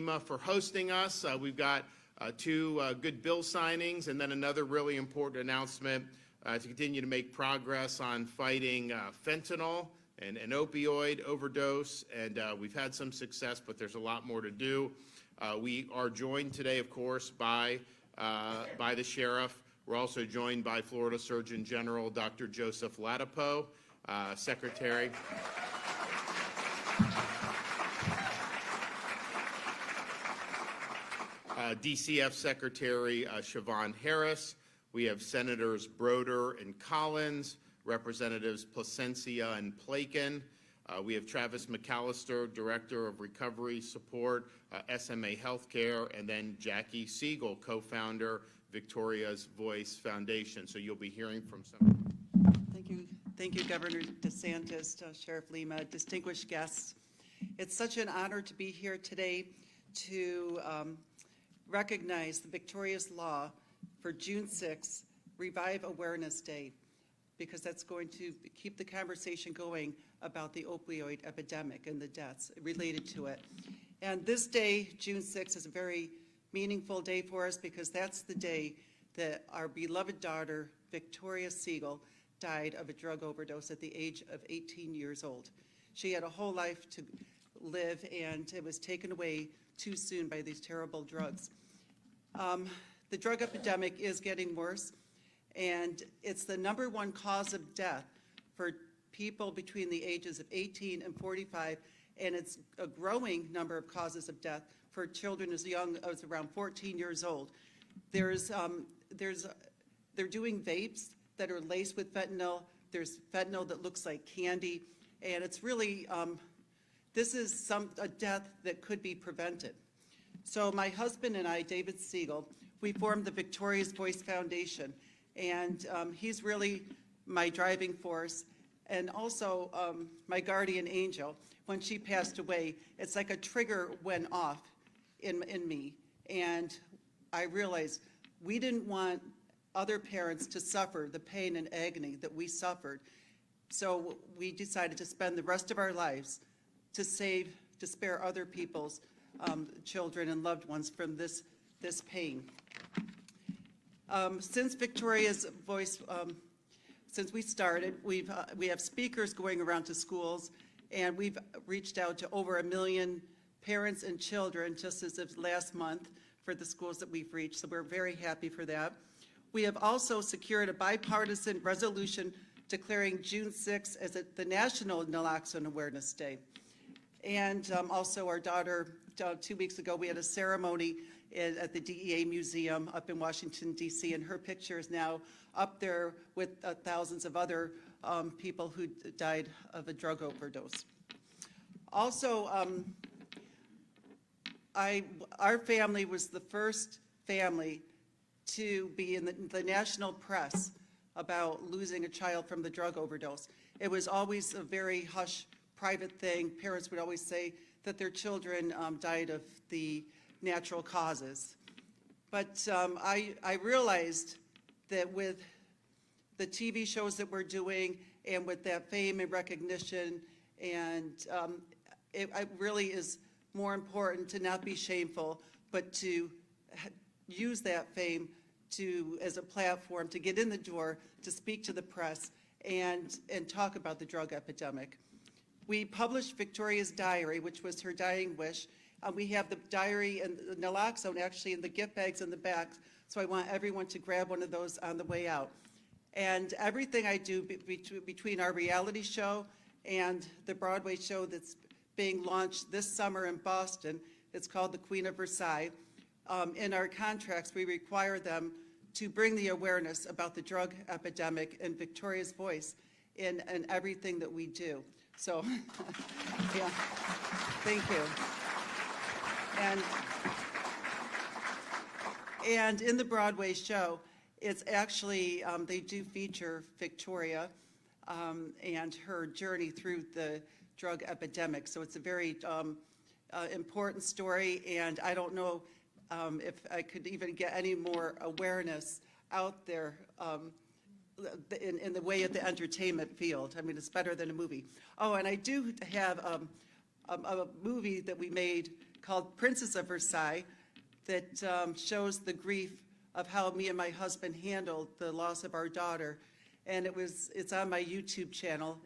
for hosting us. We've got two good bill signings and then another really important announcement to continue to make progress on fighting fentanyl and opioid overdose. And we've had some success, but there's a lot more to do. We are joined today, of course, by the sheriff. We're also joined by Florida Surgeon General Dr. Joseph Ladapo, Secretary. DCF Secretary Siobhan Harris. We have Senators Broder and Collins, Representatives Placencia and Plakin. We have Travis McAllister, Director of Recovery Support, SMA Healthcare, and then Jackie Siegel, co-founder, Victoria's Voice Foundation. So you'll be hearing from some. Thank you, Governor DeSantis, Sheriff Lima, distinguished guests. It's such an honor to be here today to recognize the Victoria's Law for June 6th, Revive Awareness Day, because that's going to keep the conversation going about the opioid epidemic and the deaths related to it. And this day, June 6th, is a very meaningful day for us because that's the day that our beloved daughter, Victoria Siegel, died of a drug overdose at the age of 18 years old. She had a whole life to live, and it was taken away too soon by these terrible drugs. The drug epidemic is getting worse, and it's the #1 cause of death for people between the ages of 18 and 45, and it's a growing number of causes of death for children as young as around 14 years old. They're doing vapes that are laced with fentanyl. There's fentanyl that looks like candy, and it's really, this is a death that could be prevented. So my husband and I, David Siegel, we formed the Victoria's Voice Foundation, and he's really my driving force, and also my guardian angel. When she passed away, it's like a trigger went off in me, and I realized we didn't want other parents to suffer the pain and agony that we suffered. So we decided to spend the rest of our lives to spare other people's children and loved ones from this pain. Since Victoria's Voice, since we started, we have speakers going around to schools, and we've reached out to over 1 million parents and children just as of last month for the schools that we've reached, so we're very happy for that. We have also secured a bipartisan resolution declaring June 6th as the National Naloxone Awareness Day. And also our daughter, 2 weeks ago, we had a ceremony at the DEA Museum up in Washington, D.C., and her picture is now up there with thousands of other people who died of a drug overdose. Also, our family was the first family to be in the national press about losing a child from the drug overdose. It was always a very hush, private thing. Parents would always say that their children died of the natural causes. But I realized that with the TV shows that we're doing and with that fame and recognition, and it really is more important to not be shameful, but to use that fame as a platform to get in the door, to speak to the press, and talk about the drug epidemic. We published Victoria's diary, which was her dying wish. We have the diary and the naloxone actually in the gift bags in the back, so I want everyone to grab one of those on the way out. And everything I do between our reality show and the Broadway show that's being launched this summer in Boston, it's called The Queen of Versailles. In our contracts, we require them to bring the awareness about the drug epidemic and Victoria's Voice in everything that we do. So, yeah, thank you. And in the Broadway show, it's actually, they do feature Victoria and her journey through the drug epidemic. So it's a very important story, and I don't know if I could even get any more awareness out there in the way of the entertainment field. I mean, it's better than a movie. Oh, and I do have a movie that we made called Princess of Versailles that shows the grief of how me and my husband handled the loss of our daughter. And it's on my YouTube channel.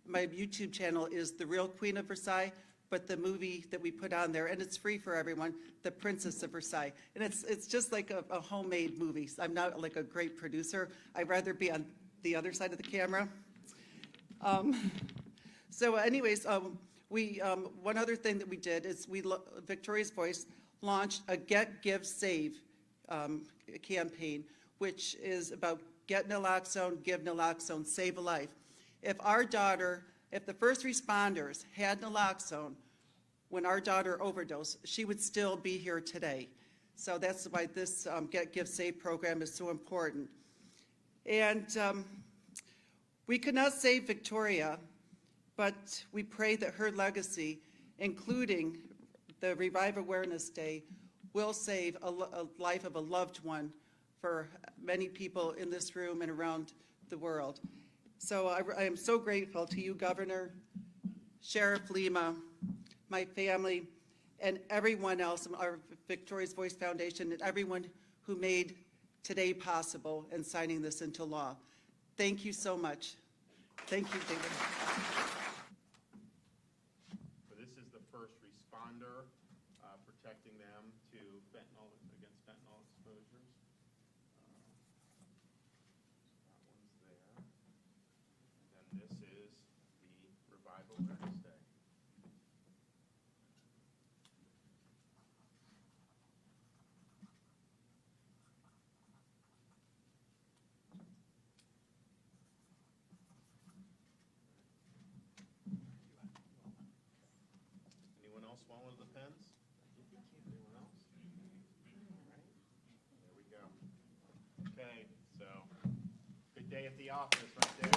My YouTube channel is The Real Queen of Versailles, but the movie that we put on there, and it's free for everyone, The Princess of Versailles. And it's just like a homemade movie. I'm not like a great producer. I'd rather be on the other side of the camera. So anyways, one other thing that we did is Victoria's Voice launched a Get, Give, Save campaign, which is about get naloxone, give naloxone, save a life. If the first responders had naloxone when our daughter overdosed, she would still be here today. So that's why this Get, Give, Save program is so important. And we could not save Victoria, but we pray that her legacy, including the Revive Awareness Day, will save a life of a loved one for many people in this room and around the world. So I am so grateful to you, Governor, Sheriff Lima, my family, and everyone else, our Victoria's Voice Foundation, and everyone who made today possible and signing this into law. Thank you so much. Thank you, David. So this is the first responder protecting them against fentanyl exposures. That one's there. And then this is the Revive Awareness Day. Anyone else want one of the pens? Anyone else? All right. There we go. Okay, so good day at the office right there.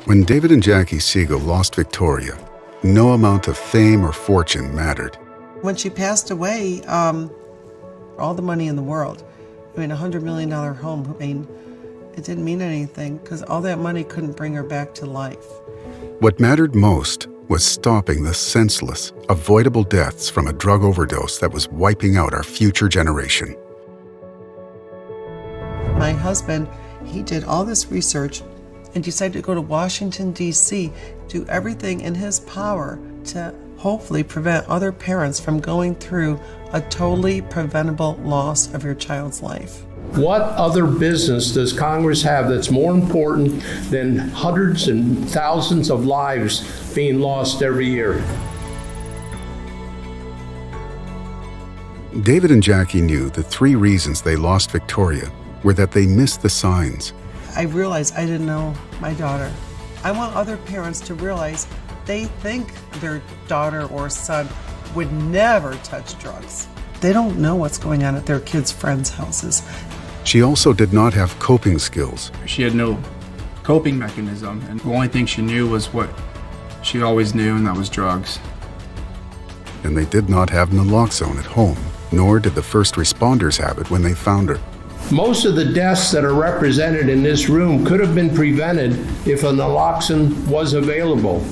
When David and Jackie Siegel lost Victoria, no amount of fame or fortune mattered. When she passed away, all the money in the world, $100 million home, it didn't mean anything because all that money couldn't bring her back to life. What mattered most was stopping the senseless, avoidable deaths from a drug overdose that was wiping out our future generation. My husband, he did all this research and decided to go to Washington, D.C., do everything in his power to hopefully prevent other parents from going through a totally preventable loss of your child's life. What other business does Congress have that's more important than hundreds and thousands of lives being lost every year? David and Jackie knew the 3 reasons they lost Victoria were that they missed the signs. I realized I didn't know my daughter. I want other parents to realize they think their daughter or son would never touch drugs. They don't know what's going on at their kids' friends' houses. She also did not have coping skills. She had no coping mechanism, and the only thing she knew was what she always knew, and that was drugs. And they did not have naloxone at home, nor did the first responders have it when they found her. Most of the deaths that are represented in this room could have been prevented if a naloxone was available.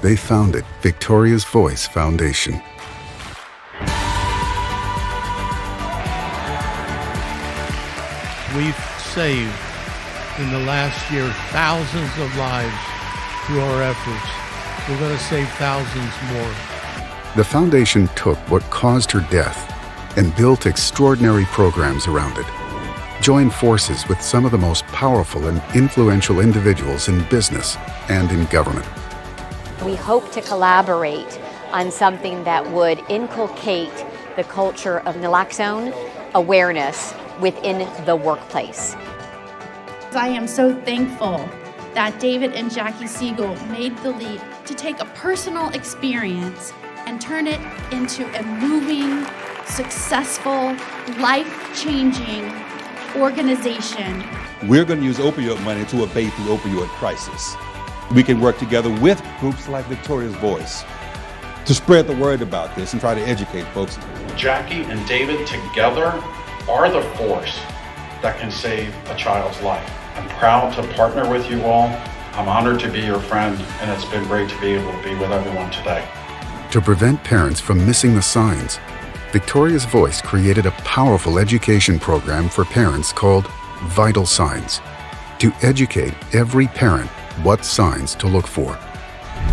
They founded Victoria's Voice Foundation. We've saved in the last year thousands of lives through our efforts. We're going to save thousands more. The foundation took what caused her death and built extraordinary programs around it. Joined forces with some of the most powerful and influential individuals in business and in government. We hope to collaborate on something that would inculcate the culture of naloxone awareness within the workplace. I am so thankful that David and Jackie Siegel made the leap to take a personal experience and turn it into a moving, successful, life-changing organization. We're going to use opioid money to abate the opioid crisis. We can work together with groups like Victoria's Voice to spread the word about this and try to educate folks. Jackie and David together are the force that can save a child's life. I'm proud to partner with you all. I'm honored to be your friend, and it's been great to be able to be with everyone today. To prevent parents from missing the signs, Victoria's Voice created a powerful education program for parents called Vital Signs, to educate every parent what signs to look for.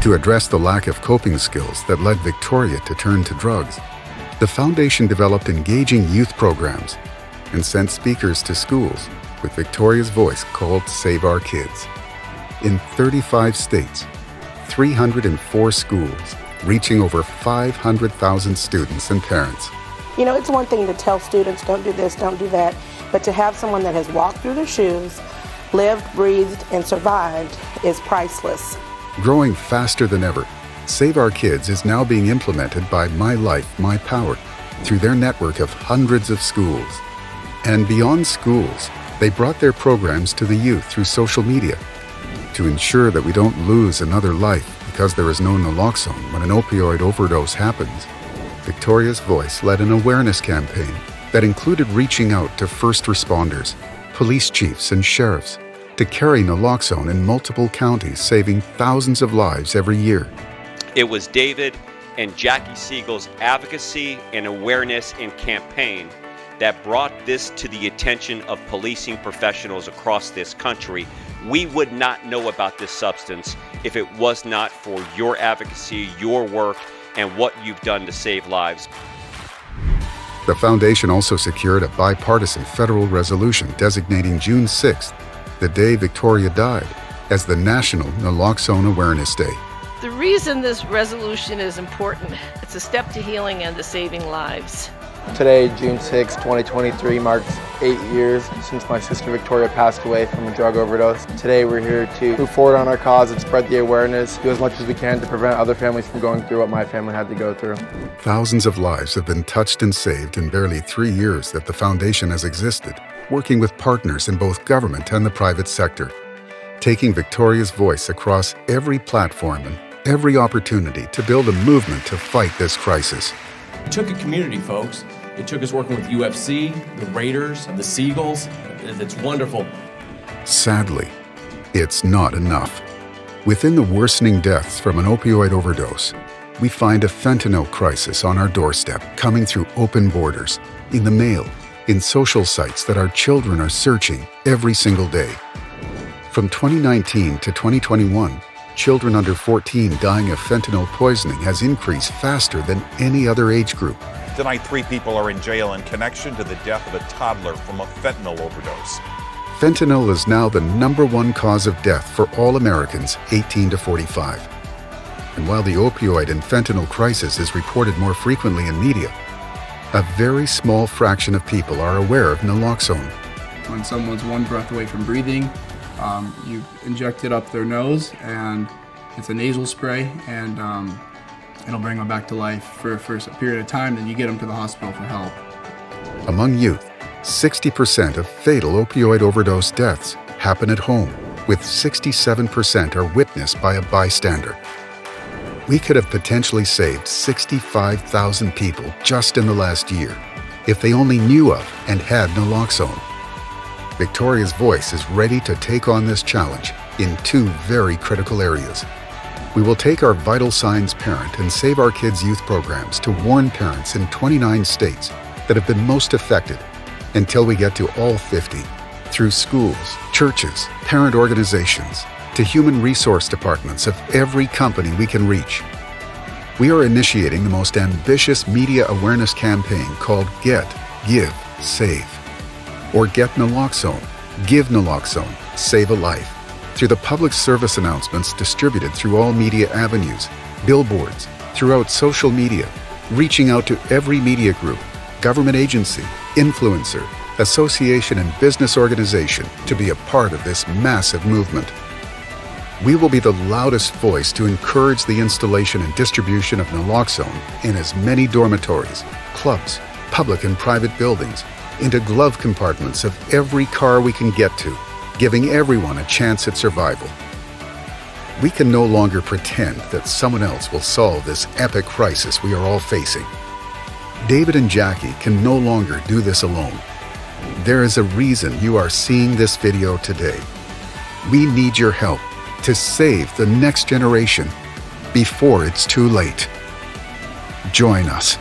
To address the lack of coping skills that led Victoria to turn to drugs, the foundation developed engaging youth programs and sent speakers to schools with Victoria's Voice called Save Our Kids. In 35 states, 304 schools, reaching over 500,000 students and parents. You know, it's one thing to tell students, don't do this, don't do that, but to have someone that has walked through their shoes, lived, breathed, and survived is priceless. Growing faster than ever, Save Our Kids is now being implemented by My Life, My Power through their network of hundreds of schools. And beyond schools, they brought their programs to the youth through social media to ensure that we don't lose another life because there is no naloxone when an opioid overdose happens. Victoria's Voice led an awareness campaign that included reaching out to first responders, police chiefs, and sheriffs to carry naloxone in multiple counties, saving thousands of lives every year. It was David and Jackie Siegel's advocacy and awareness and campaign that brought this to the attention of policing professionals across this country. We would not know about this substance if it was not for your advocacy, your work, and what you've done to save lives. The foundation also secured a bipartisan federal resolution designating June 6th, the day Victoria died, as the National Naloxone Awareness Day. The reason this resolution is important, it's a step to healing and to saving lives. Today, June 6, 2023, marks 8 years since my sister Victoria passed away from a drug overdose. Today, we're here to move forward on our cause and spread the awareness, do as much as we can to prevent other families from going through what my family had to go through. Thousands of lives have been touched and saved in barely 3 years that the foundation has existed, working with partners in both government and the private sector, taking Victoria's Voice across every platform and every opportunity to build a movement to fight this crisis. It took a community, folks. It took us working with UFC, the Raiders, the Siegels. It's wonderful. Sadly, it's not enough. Within the worsening deaths from an opioid overdose, we find a fentanyl crisis on our doorstep, coming through open borders, in the mail, in social sites that our children are searching every single day. From 2019 to 2021, children under 14 dying of fentanyl poisoning has increased faster than any other age group. Tonight, 3 people are in jail in connection to the death of a toddler from a fentanyl overdose. Fentanyl is now the #1 cause of death for all Americans 18 to 45. And while the opioid and fentanyl crisis is reported more frequently in media, a very small fraction of people are aware of naloxone. When someone's one breath away from breathing, you inject it up their nose, and it's a nasal spray, and it'll bring them back to life for a period of time, then you get them to the hospital for help. Among youth, 60% of fatal opioid overdose deaths happen at home, with 67% are witnessed by a bystander. We could have potentially saved 65,000 people just in the last year if they only knew of and had naloxone. Victoria's Voice is ready to take on this challenge in 2 very critical areas. We will take our Vital Signs Parent and Save Our Kids youth programs to warn parents in 29 states that have been most affected until we get to all 50, through schools, churches, parent organizations, to human resource departments of every company we can reach. We are initiating the most ambitious media awareness campaign called Get, Give, Save. Or Get Naloxone, Give Naloxone, Save a Life, through the public service announcements distributed through all media avenues, billboards, throughout social media, reaching out to every media group, government agency, influencer, association, and business organization to be a part of this massive movement. We will be the loudest voice to encourage the installation and distribution of naloxone in as many dormitories, clubs, public and private buildings, into glove compartments of every car we can get to, giving everyone a chance at survival. We can no longer pretend that someone else will solve this epic crisis we are all facing. David and Jackie can no longer do this alone. there is a reason you are seeing this video today. We need your help to save the next generation before it's too late. Join us.